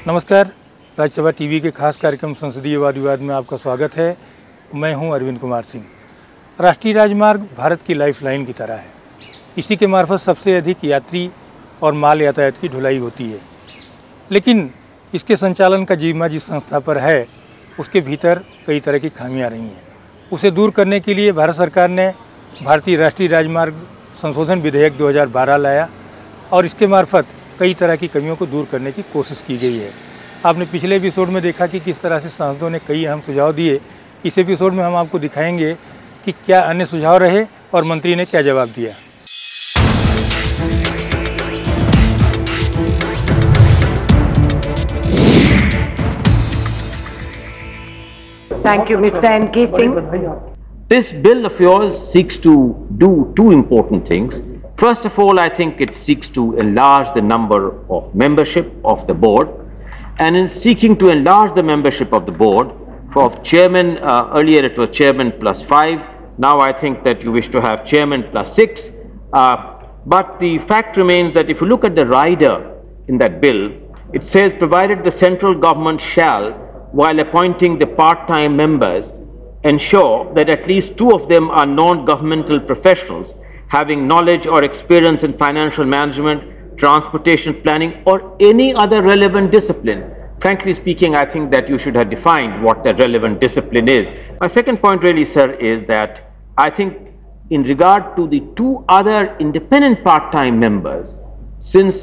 नमस्कार, राज्यसभा टीवी के खास कार्यक्रम संसदीय वाद विवाद में आपका स्वागत है। मैं हूं अरविंद कुमार सिंह। राष्ट्रीय राजमार्ग भारत की लाइफलाइन की तरह है। इसी के मार्फत सबसे अधिक यात्री और माल यातायात की ढुलाई होती है, लेकिन इसके संचालन का जिम्मा जिस संस्था पर है उसके भीतर कई तरह की खामियां रही हैं। उसे दूर करने के लिए भारत सरकार ने भारतीय राष्ट्रीय राजमार्ग संशोधन विधेयक 2012 लाया और इसके मार्फत कई तरह की कमियों को दूर करने की कोशिश की गई है। आपने पिछले एपिसोड में देखा कि किस तरह से सांसदों ने कई अहम सुझाव दिए। इस एपिसोड में हम आपको दिखाएंगे कि क्या अन्य सुझाव रहे और मंत्री ने क्या जवाब दिया। Thank you, Mr. N.K. Singh. This bill of yours seeks to do two important things. First of all, I think it seeks to enlarge the number of membership of the board, and in seeking to enlarge the membership of the board, for chairman, earlier it was chairman plus 5, now I think that you wish to have chairman plus 6, but the fact remains that if you look at the rider in that bill, it says provided the central government shall, while appointing the part-time members, ensure that at least 2 of them are non-governmental professionals having knowledge or experience in financial management, transportation planning, or any other relevant discipline. Frankly speaking, I think that you should have defined what the relevant discipline is. My second point really, sir, is that I think in regard to the 2 other independent part-time members, since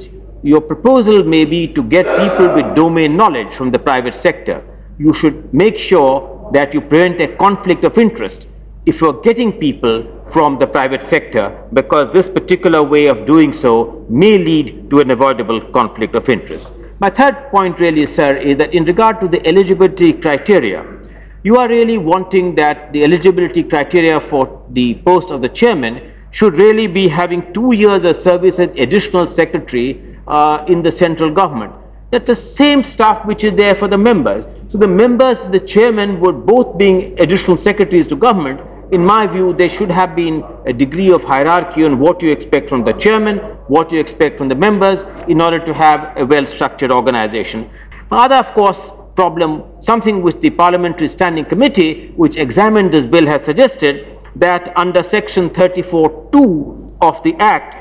your proposal may be to get people with domain knowledge from the private sector, you should make sure that you prevent a conflict of interest if you are getting people from the private sector, because this particular way of doing so may lead to an avoidable conflict of interest. My third point really, sir, is that in regard to the eligibility criteria, you are really wanting that the eligibility criteria for the post of the chairman should really be having 2 years of service as additional secretary in the central government. That's the same stuff which is there for the members. So the members, the chairman would both being additional secretaries to government. In my view, there should have been a degree of hierarchy on what you expect from the chairman, what you expect from the members, in order to have a well-structured organization. Other, of course, problem, something which the Parliamentary Standing Committee, which examined this bill, has suggested that under section 34(2) of the Act,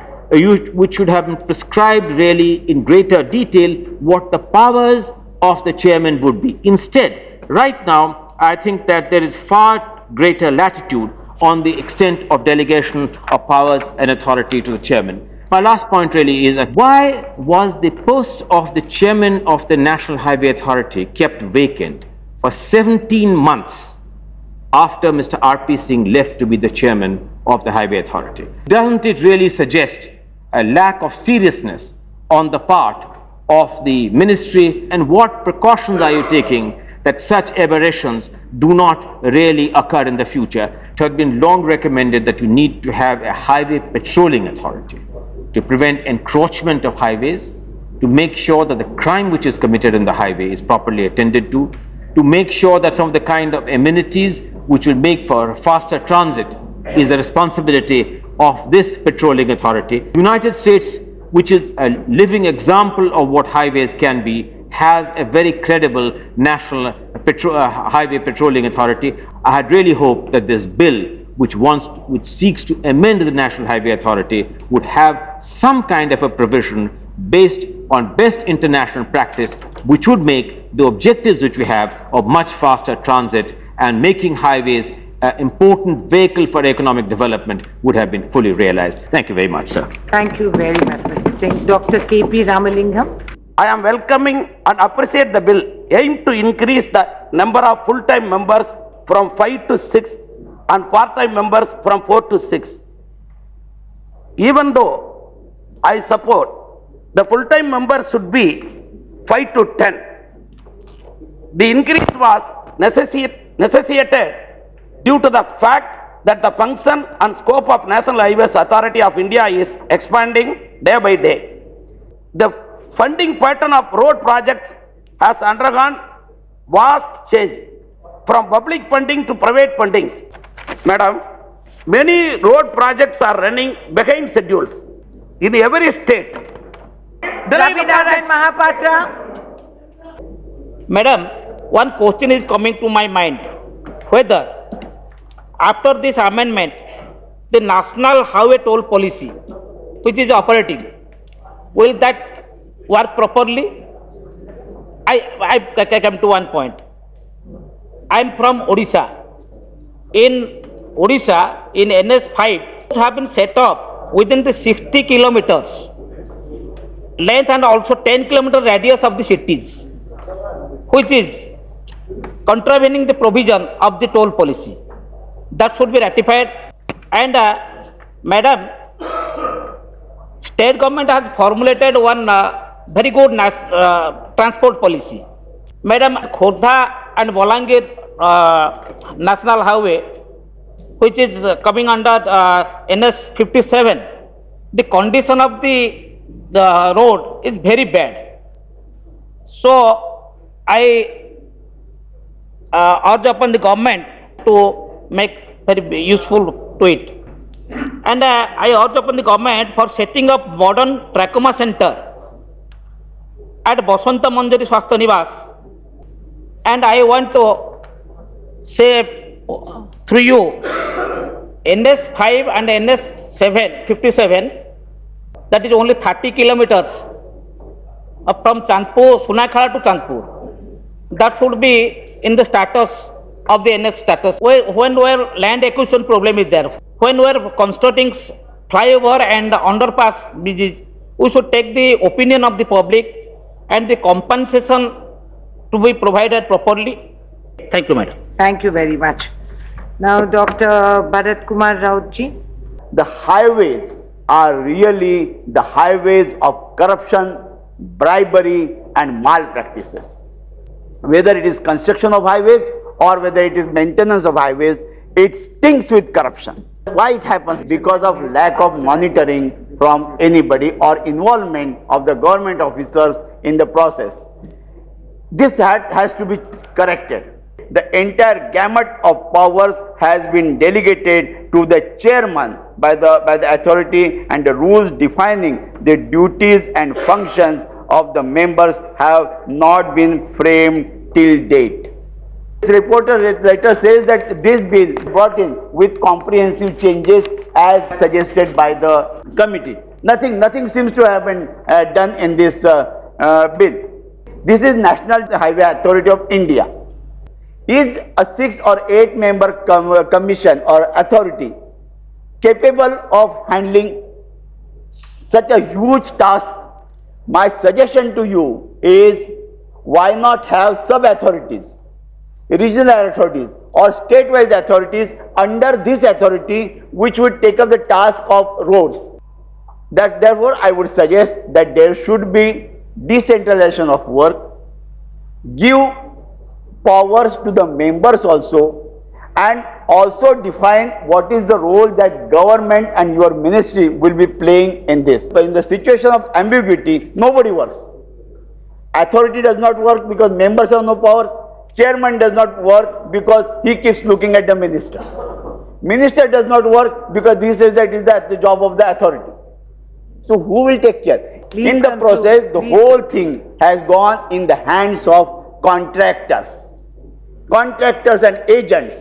which should have been prescribed really in greater detail what the powers of the chairman would be. Instead, right now, I think that there is far greater latitude on the extent of delegation of powers and authority to the chairman. My last point really is that why was the post of the chairman of the National Highway Authority kept vacant for 17 months after Mr. R.P. Singh left to be the chairman of the Highway Authority? Doesn't it really suggest a lack of seriousness on the part of the ministry, and what precautions are you taking that such aberrations do not really occur in the future? It has been long recommended that you need to have a highway patrolling authority to prevent encroachment of highways, to make sure that the crime which is committed in the highway is properly attended to make sure that some of the kind of amenities which will make for faster transit is the responsibility of this patrolling authority. The United States, which is a living example of what highways can be, has a very credible national highway patrolling authority. I had really hoped that this bill, which seeks to amend the National Highway Authority, would have some kind of a provision based on best international practice, which would make the objectives which we have of much faster transit and making highways an important vehicle for economic development would have been fully realized. Thank you very much, sir. Thank you very much, Mr. Singh. Dr. K.P. Ramalingam. I am welcoming and appreciate the bill aimed to increase the number of full-time members from 5 to 6 and part-time members from 4 to 6. Even though I support the full-time members should be 5 to 10, the increase was necessitated due to the fact that the function and scope of National Highways Authority of India is expanding day by day. The funding pattern of road projects has undergone vast change from public funding to private fundings. Madam, many road projects are running behind schedules. in every state. Ravinarayan Mahapatra. Madam, one question is coming to my mind, whether after this amendment, the national highway toll policy, which is operating, will that work properly? I come to one point. I am from Odisha. In Odisha, in NS5, have been set up within the 60 kilometers length and also 10 kilometer radius of the cities, which is contravening the provision of the toll policy. That should be ratified. And Madam, state government has formulated one very good transport policy. Madam, Khordha and Balangir National Highway, which is coming under NS 57, the condition of the road is very bad. So I urge upon the government to make very useful to it. And I urge upon the government for setting up modern trachoma center at Basanta Manjari Swasthya Nivas. And I want to say through you, NS5 and NS7, 57, that is only 30 kilometers from Chandpur, Sunakhara to Chandpur. That should be in the status of the NS status. When where land acquisition problem is there, when we're constructing flyover and underpass bridges, we should take the opinion of the public and the compensation to be provided properly. Thank you, madam. Thank you very much. Now, Dr. Bharat Kumar Rautji. The highways are really the highways of corruption, bribery and malpractices. Whether it is construction of highways or whether it is maintenance of highways, it stinks with corruption. Why it happens? Because of lack of monitoring from anybody or involvement of the government officers in the process. This has to be corrected. The entire gamut of powers has been delegated to the chairman by the authority, and the rules defining the duties and functions of the members have not been framed till date. This reporter letter says that this bill brought in with comprehensive changes as suggested by the committee. Nothing seems to have been done in this bill. This is National Highway Authority of India. Is a 6 or 8 member commission or authority capable of handling such a huge task? My suggestion to you is, why not have sub-authorities, regional authorities or state-wise authorities under this authority, which would take up the task of roads? Therefore, I would suggest that there should be decentralization of work, give powers to the members also, and also define what is the role that government and your ministry will be playing in this. But in the situation of ambiguity, nobody works. Authority does not work because members have no powers. Chairman does not work because he keeps looking at the minister. Minister does not work because he says that is the job of the authority. So who will take care? In the process, the whole thing has gone in the hands of contractors. Contractors and agents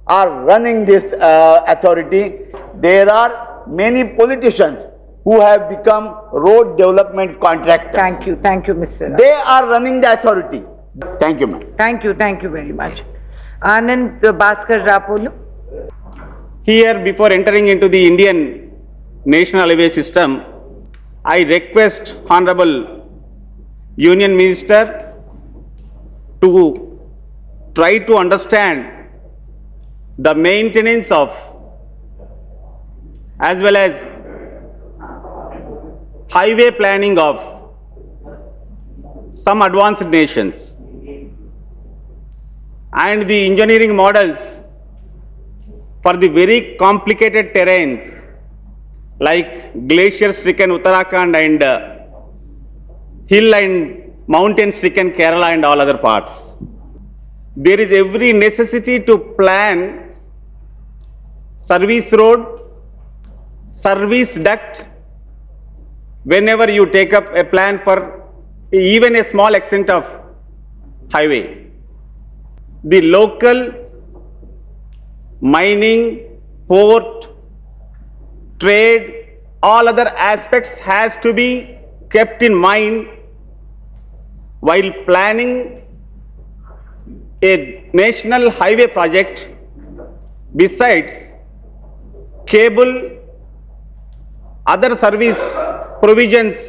are running this authority. There are many politicians who have become road development contractors. Thank you, Mr. They are running the authority. Thank you, ma'am. Thank you very much. Anand Bhaskar Rapolu. Here, before entering into the Indian National Highway System, I request Honorable Union Minister to try to understand the maintenance of as well as highway planning of some advanced nations and the engineering models for the very complicated terrains like glacier-stricken Uttarakhand and hill and mountain-stricken Kerala and all other parts. There is every necessity to plan service road, service duct whenever you take up a plan for even a small extent of highway, the local mining, port, trade, all other aspects has to be kept in mind while planning a national highway project. Besides cable, other service provisions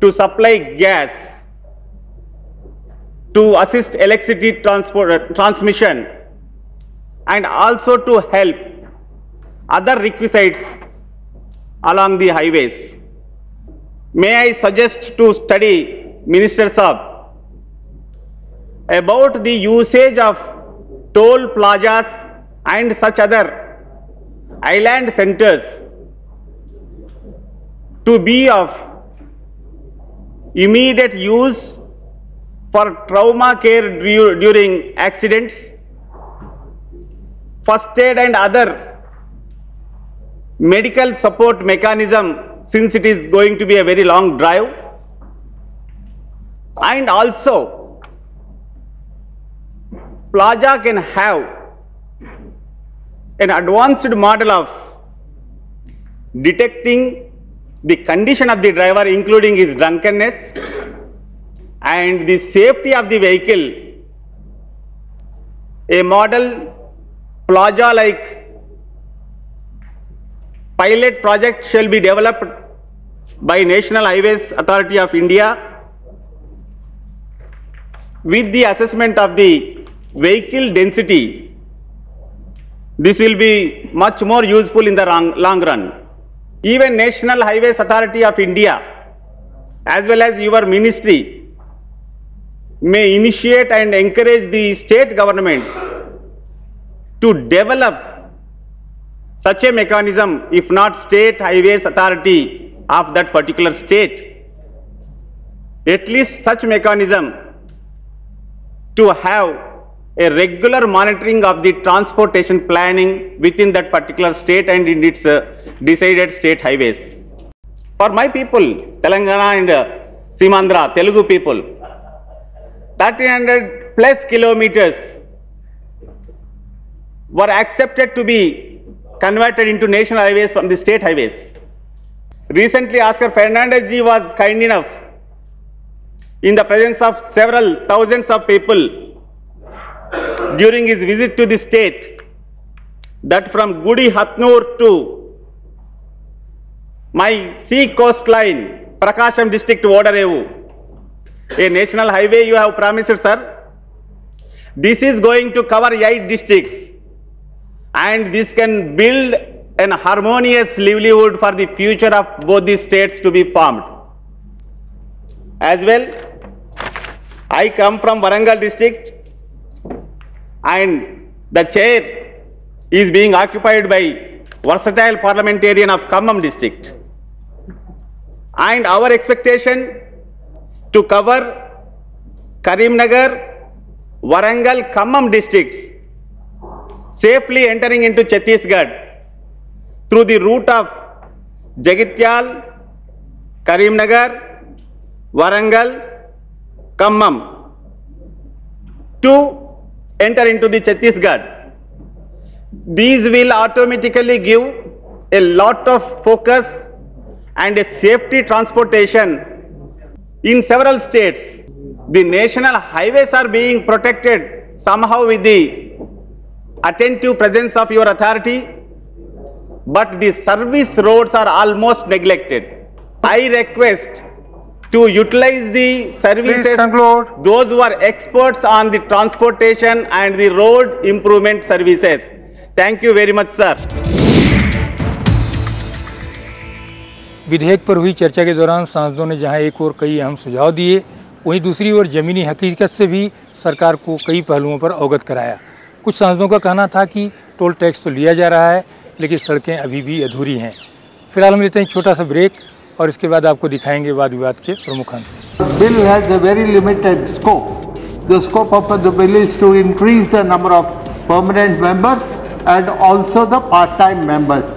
to supply gas, to assist electricity transmission, and also to help other requisites along the highways. May I suggest to study, Minister Saab, about the usage of toll plazas and such other island centers to be of immediate use for trauma care during accidents, first aid and other medical support mechanism, since it is going to be a very long drive, and also plaza can have an advanced model of detecting the condition of the driver, including his drunkenness and the safety of the vehicle. A model plaza like pilot project shall be developed by National Highways Authority of India with the assessment of the vehicle density. This will be much more useful in the long run. Even National Highways Authority of India as well as your ministry may initiate and encourage the state governments to develop such a mechanism, if not State Highways Authority of that particular state, at least such mechanism to have a regular monitoring of the transportation planning within that particular state and in its decided state highways. For my people, Telangana and Simandra, Telugu people, 1300 plus kilometers were accepted to be converted into national highways from the state highways. Recently, Oscar Fernandes ji was kind enough, in the presence of several thousands of people, during his visit to the state, that from Gudi Hatnur to my sea coastline, Prakasham district, Vodarevu, a national highway you have promised, sir. This is going to cover 8 districts, and this can build an harmonious livelihood for the future of both the states to be formed. As well, I come from Warangal district, and the chair is being occupied by versatile parliamentarian of Khammam district. And our expectation to cover Karimnagar, Warangal, Khammam districts, safely entering into Chhattisgarh through the route of Jagityal, Karimnagar, Warangal, Khammam to enter into the Chhattisgarh. These will automatically give a lot of focus and a safety transportation in several states. The national highways are being protected somehow with the attentive presence of your authority, but the service roads are almost neglected. I request to utilize the services, those who are experts on the transportation and the road improvement services. Thank you very much, sir. विधेयक पर हुई चर्चा के दौरान सांसदों ने जहां एक और कई अहम सुझाव दिए, वहीं दूसरी ओर ज़मीनी हकीकत से भी सरकार को कई पहलुओं पर अवगत कराया। कुछ सांसदों का कहना था कि टोल टैक्स तो लिया जा रहा है, लेकिन सड़कें अभी भी अधूरी हैं। फिलहाल हम लेते हैं छोटा सा ब्रेक और इसके बाद आपको दिखाएंगे वाद विवाद के प्रमुख अंश। Bill has a very limited scope. The scope of the bill is to increase the number of permanent members and also the part-time members.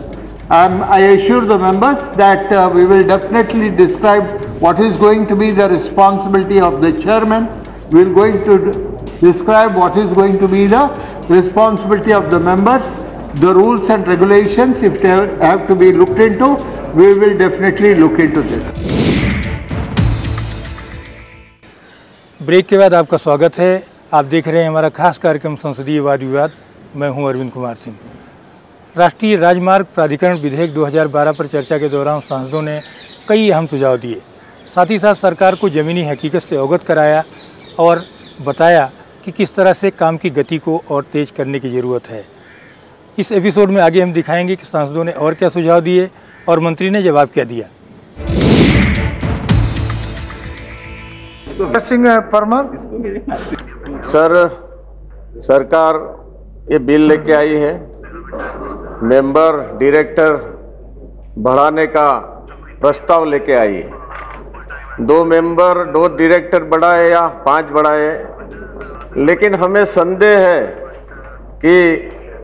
I assure the members that we will definitely describe what is going to be the responsibility of the chairman. We are going to describe what is going to be the responsibility of the members. The rules and regulations, if they have to be looked into, we will definitely look into this. Break के बाद आपका स्वागत है। आप देख रहे हैं हमारा खास कार्यक्रम संसदीय वाद विवाद। मैं हूं अरविंद कुमार सिंह। राष्ट्रीय राजमार्ग प्राधिकरण विधेयक 2012 पर चर्चा के दौरान सांसदों ने कई अहम सुझाव दिए। साथ ही साथ सरकार को ज़मीनी हकीकत से अवगत कराया और बताया कि किस तरह से काम की गति को और तेज करने की ज़रूरत है। इस एपिसोड में आगे हम दिखाएंगे कि सांसदों ने और क्या सुझाव दिए और मंत्री ने जवाब क्या दिया। सर, सरकार ये बिल लेके आई है, मेंबर डायरेक्टर बढ़ाने का प्रस्ताव लेके आई है। 2 मेंबर 2 डायरेक्टर बढ़ाए या 5 बढ़ाए, लेकिन हमें संदेह है कि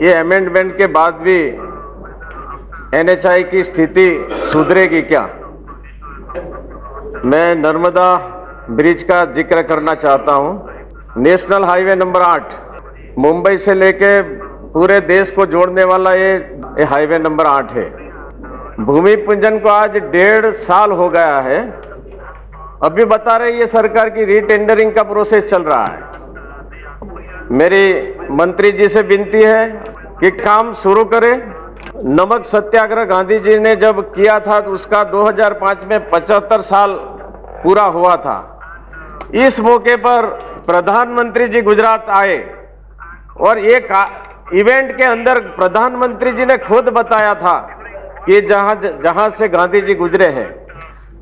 ये अमेंडमेंट के बाद भी NHAI की स्थिति सुधरेगी क्या। मैं नर्मदा ब्रिज का जिक्र करना चाहता हूं। नेशनल हाईवे नंबर 8 मुंबई से लेके पूरे देश को जोड़ने वाला ये हाईवे नंबर 8 है। भूमि पूजन को आज 1.5 साल हो गया है। अभी बता रहे ये सरकार की रीटेंडरिंग का प्रोसेस चल रहा है। मेरी मंत्री जी से विनती है कि काम शुरू करें। नमक सत्याग्रह गांधी जी ने जब किया था तो उसका 2005 में 75 साल पूरा हुआ था। इस मौके पर प्रधानमंत्री जी गुजरात आए और एक इवेंट के अंदर प्रधानमंत्री जी ने खुद बताया था कि जहां से गांधी जी गुजरे हैं,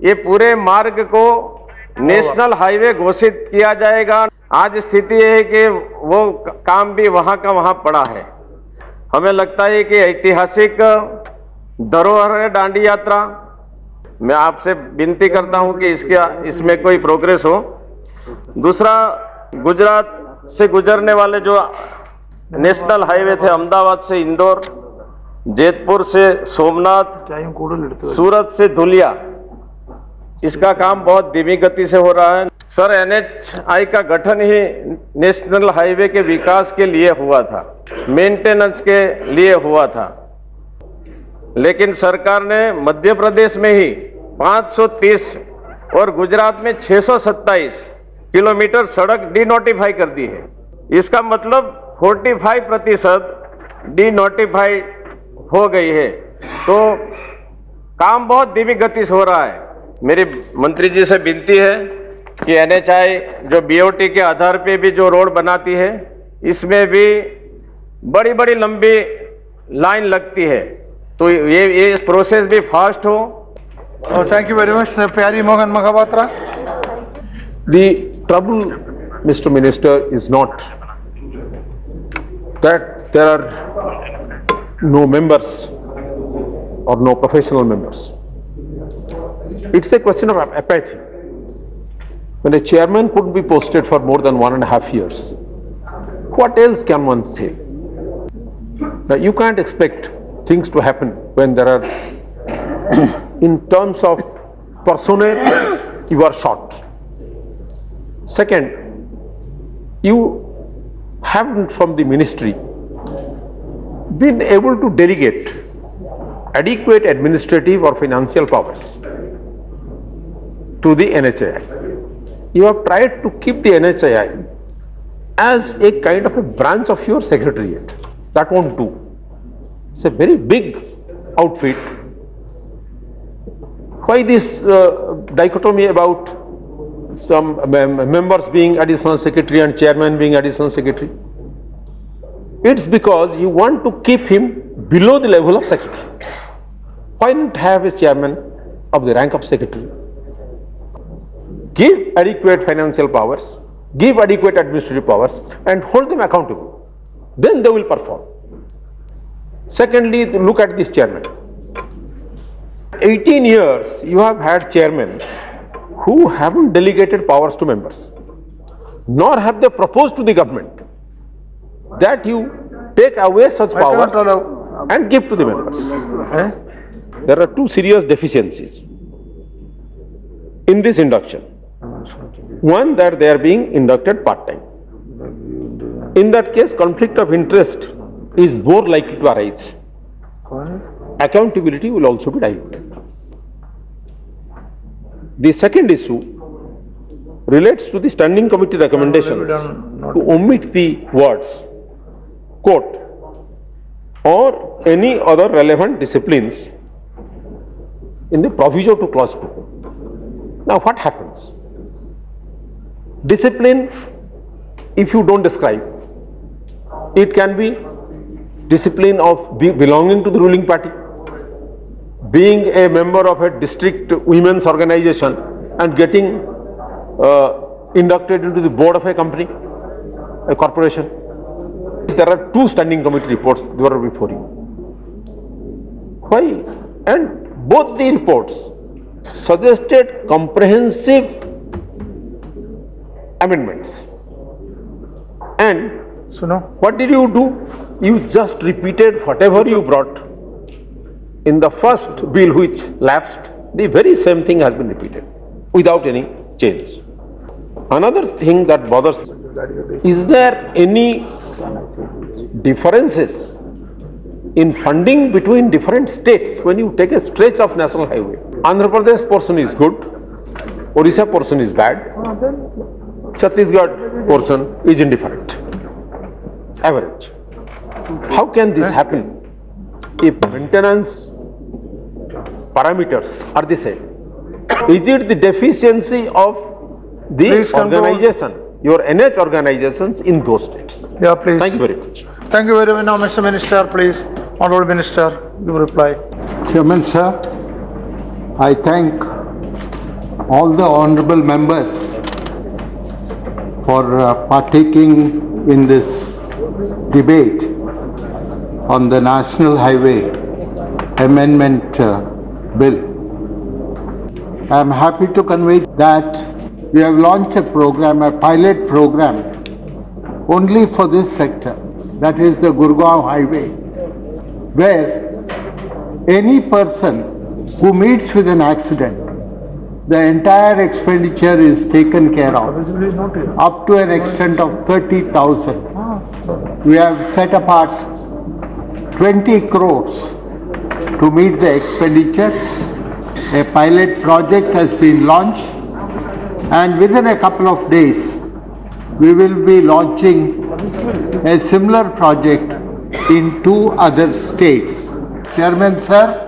ये पूरे मार्ग को नेशनल हाईवे घोषित किया जाएगा। आज स्थिति है कि वो काम भी वहां का वहां पड़ा है। हमें लगता है कि ऐतिहासिक धरोहर है दांडी यात्रा। मैं आपसे विनती करता हूं कि इसमें कोई प्रोग्रेस हो। दूसरा, गुजरात से गुजरने वाले जो नेशनल हाईवे थे, अहमदाबाद से इंदौर, जैतपुर से सोमनाथ, सूरत से धुलिया, इसका काम बहुत धीमी गति से हो रहा है। सर, NHAI का गठन ही नेशनल हाईवे के विकास के लिए हुआ था, मेंटेनेंस के लिए हुआ था, लेकिन सरकार ने मध्य प्रदेश में ही 530 और गुजरात में 627 किलोमीटर सड़क डिनोटिफाई कर दी है। इसका मतलब 45% डिनोटिफाइड हो गई है। तो काम बहुत धीमी गति से हो रहा है। मेरी मंत्री जी से विनती है कि NHAI जो BOT के आधार पे भी जो रोड बनाती है, इसमें भी बड़ी बड़ी लंबी लाइन लगती है, तो ये प्रोसेस भी फास्ट हो। Thank you very much. प्यारी Mohan Mohapatra. The trouble, Mr. Minister, is not that there are no members or no professional members. It's a question of apathy. When a chairman couldn't be posted for more than 1.5 years, what else can one say? Now, you can't expect things to happen when there are, in terms of personnel, you are short. Second, you haven't from the ministry been able to delegate adequate administrative or financial powers to the NHAI. You have tried to keep the NHAI as a kind of a branch of your secretariat. That won't do. It's a very big outfit. Why this dichotomy about some members being additional secretary and chairman being additional secretary? It's because you want to keep him below the level of secretary. Why not have a chairman of the rank of secretary? Give adequate financial powers, give adequate administrative powers and hold them accountable. Then they will perform. Secondly, look at this chairman. 18 years you have had chairmen who haven't delegated powers to members, nor have they proposed to the government that you take away such powers and give to the members. there are two serious deficiencies in this induction. One, that they are being inducted part-time. In that case, conflict of interest is more likely to arise. Accountability will also be diluted. The second issue relates to the standing committee recommendations to omit the words court or any other relevant disciplines in the proviso to clause 2. Now what happens? Discipline, if you don't describe, it can be discipline of belonging to the ruling party, being a member of a district women's organization and getting inducted into the board of a company, a corporation. There are two standing committee reports that were before you. Why? And both the reports suggested comprehensive amendments. And so now, what did you do? You just repeated whatever you brought in the first bill which lapsed. The very same thing has been repeated without any change. Another thing that bothers, is there any differences in funding between different states when you take a stretch of national highway? Andhra Pradesh portion is good, Orissa portion is bad, Chhattisgarh portion is indifferent, average. How can this happen if maintenance parameters are the same? Is it the deficiency of the organization, your NH organizations in those states? Yeah, please. Thank you very much. Thank you very much. Now, Mr. Minister, please. Hon'ble Minister, you reply. Chairman, sir, I thank all the honorable members for partaking in this debate on the National Highway Amendment Bill. I am happy to convey that we have launched a program, a pilot program, only for this sector, that is the Gurgaon Highway, where any person who meets with an accident, the entire expenditure is taken care of, up to an extent of 30,000. We have set apart 20 crores to meet the expenditure. A pilot project has been launched, and within a couple of days we will be launching a similar project in 2 other states. Chairman, sir,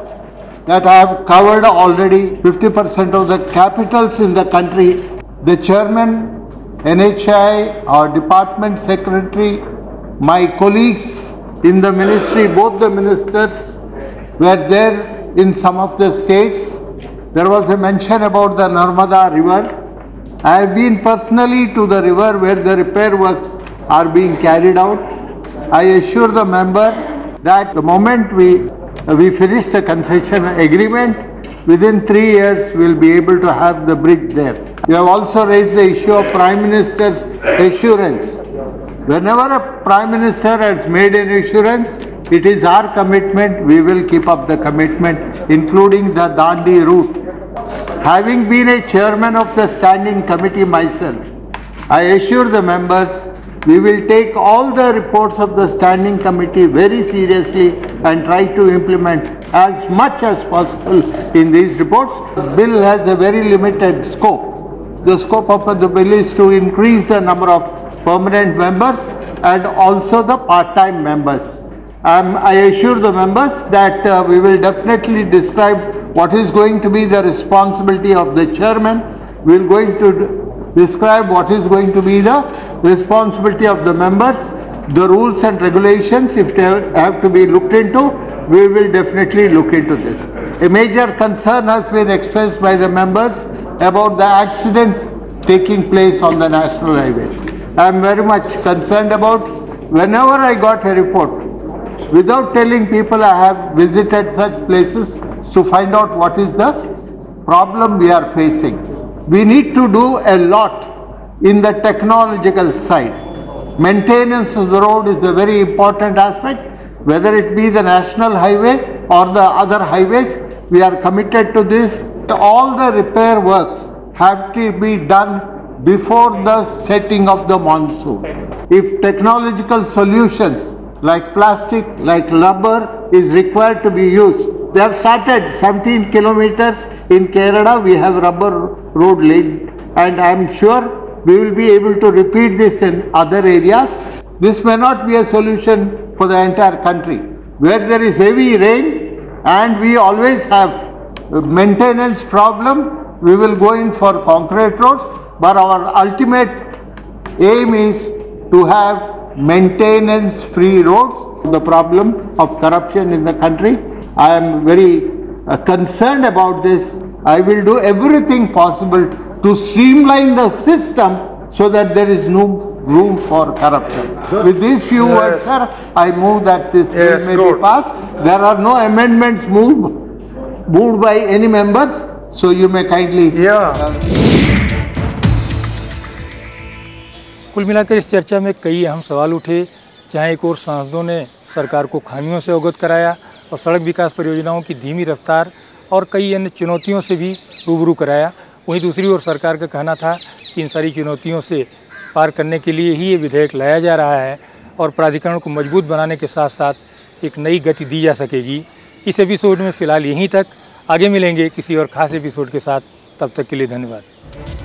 that I have covered already 50% of the capitals in the country. The chairman, NHAI, our department secretary, my colleagues in the ministry, both the ministers were there in some of the states. There was a mention about the Narmada river. I have been personally to the river where the repair works are being carried out. I assure the member that the moment we finish the concession agreement, within 3 years we will be able to have the bridge there. We have also raised the issue of Prime Minister's assurance. Whenever a Prime Minister has made an assurance, it is our commitment, we will keep up the commitment, including the Dandi route. Having been a chairman of the standing committee myself, I assure the members we will take all the reports of the standing committee very seriously and try to implement as much as possible in these reports. The bill has a very limited scope. The scope of the bill is to increase the number of permanent members and also the part-time members. I assure the members that we will definitely describe what is going to be the responsibility of the chairman. We are going to describe what is going to be the responsibility of the members, the rules and regulations, if they have to be looked into, we will definitely look into this. A major concern has been expressed by the members about the accident taking place on the national highways. I am very much concerned about, whenever I got a report, without telling people, I have visited such places to find out what is the problem we are facing. We need to do a lot in the technological side. Maintenance of the road is a very important aspect, whether it be the national highway or the other highways. We are committed to this. All the repair works have to be done before the setting of the monsoon. If technological solutions like plastic, like rubber is required to be used, they have started 17 kilometers in Kerala. We have rubber road laid, and I am sure we will be able to repeat this in other areas. This may not be a solution for the entire country. Where there is heavy rain and we always have a maintenance problem, we will go in for concrete roads, but our ultimate aim is to have maintenance-free roads. The problem of corruption in the country, I am very concerned about this. I will do everything possible to streamline the system so that there is no room for corruption. With these few words, sir, I move that this bill may be passed. There are no amendments moved by any members, so you may kindly. कुल मिलाकर इस चर्चा में कई अहम सवाल उठे, जहां एक और सांसदों ने सरकार को खामियों से अवगत कराया और सड़क विकास परियोजनाओं की धीमी रफ्तार और कई अन्य चुनौतियों से भी रूबरू कराया। वहीं दूसरी ओर सरकार का कहना था कि इन सारी चुनौतियों से पार करने के लिए ही ये विधेयक लाया जा रहा है और प्राधिकरण को मजबूत बनाने के साथ साथ एक नई गति दी जा सकेगी। इस एपिसोड में फ़िलहाल यहीं तक, आगे मिलेंगे किसी और ख़ास एपिसोड के साथ। तब तक के लिए धन्यवाद।